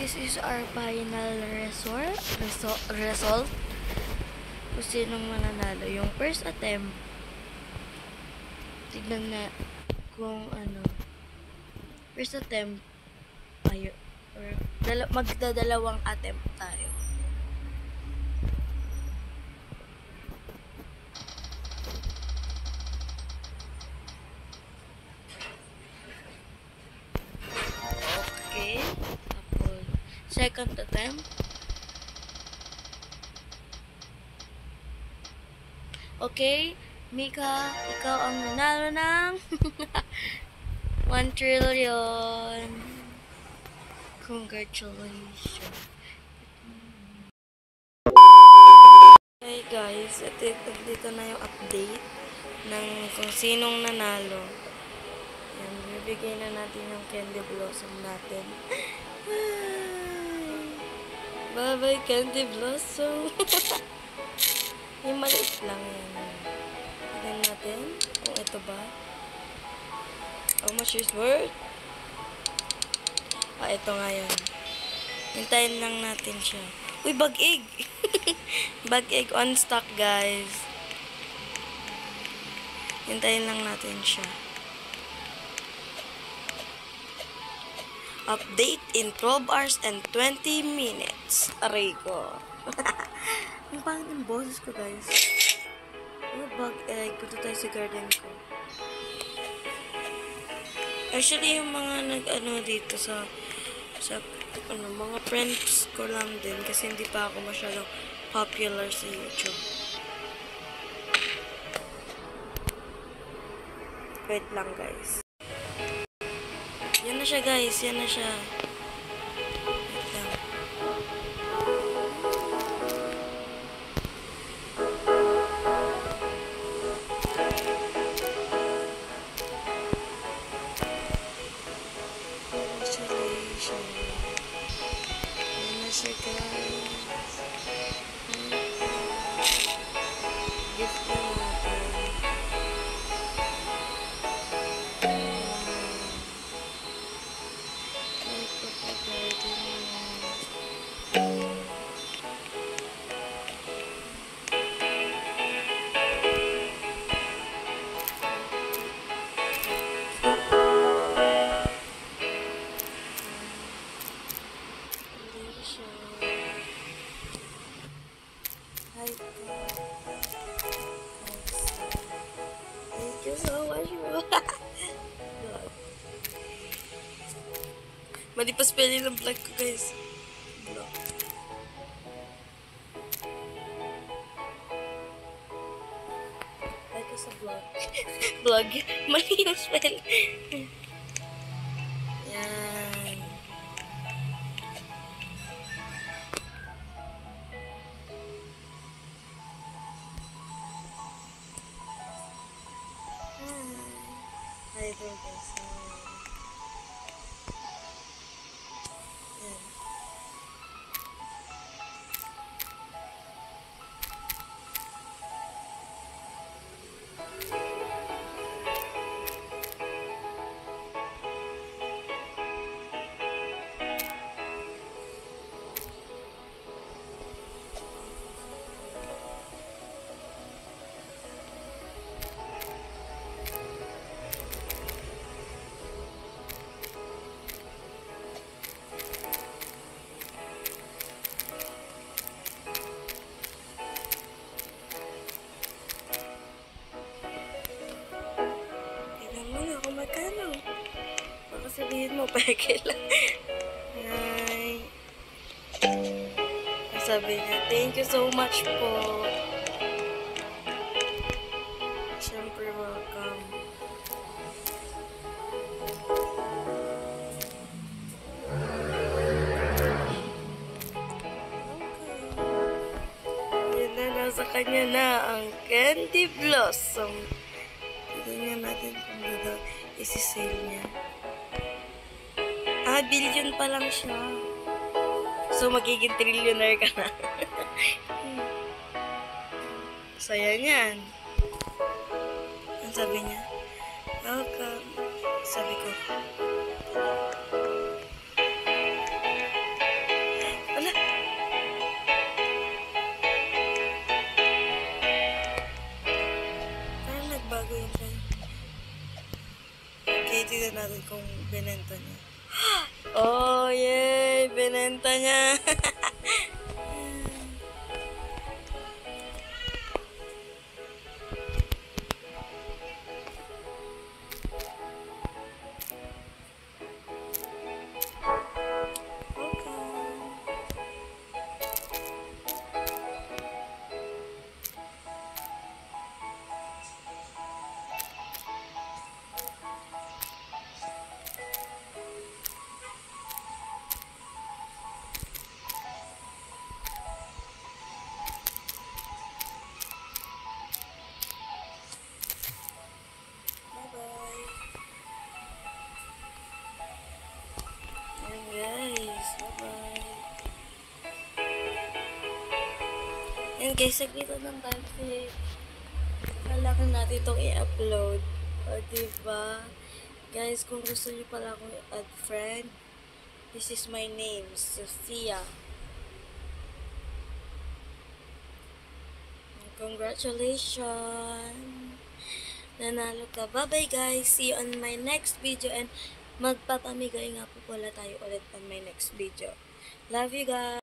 this is our final result. Kung sinong mananalo. Yung first attempt, tignan na kung ano. First attempt, tayo. Or magdadalawang attempt tayo. Okay. Tapos, second attempt. Okay. Mika, ikaw ang nanalo ng 1 trillion. Congratulations. Hey guys, dito na yung update ng kung sinong nanalo. Yan, bibigay na natin yung candy blossom natin. Bye bye candy blossom. Yung maliit lang yan. Tignan natin kung ito ba. How much is worth? Ito nga yan. Hintayin lang natin siya. Uy, bag egg! Bag egg on stock, guys. Hintayin lang natin siya. Update in 12 hours and 20 minutes. Aray ko. Ang pangit ng boses ko, guys. Bag egg. Punta tayo sa garden ko. Actually, yung mga nag-ano dito sa mga friends ko lang din kasi hindi pa ako masyadong popular sa YouTube. Wait lang, guys. Yan na siya, guys. Yan na siya. Wait lang. Congratulations. Yan na siya, guys. Gift na natin. Thank you so much, bro. Mali pa spelling ng vlog ko, guys. Vlog. Like ko sa vlog. Vlog. Mali yung spelling. Yan. Hi there, guys. Yan. Magkano? Baka sabihin mo, peke lang. Ay. Sabi niya, thank you so much po. Siyempre, welcome. Okay. Yan na, nasa kanya na ang candy blossom. Tignan natin kung dito isi-sale niya. Billion pa lang siya. So, magiging trillionaire ka na. Saya niyan. Ang sabi niya, welcome. Sabi ko, nagbago yung kanya. Okay, tignan natin kung binenta niya. Oh, yay! Binenta niya! Guys, bye-bye. And guys, saglitan ng time kasi kailangan natin itong i-upload. O, diba? Guys, kung gusto niyo pala akong i-add friend, this is my name, Sophia. Congratulations! Nanalo ka. Bye-bye guys. See you on my next video and magpapamigay nga po pala tayo ulit on my next video. Love you guys!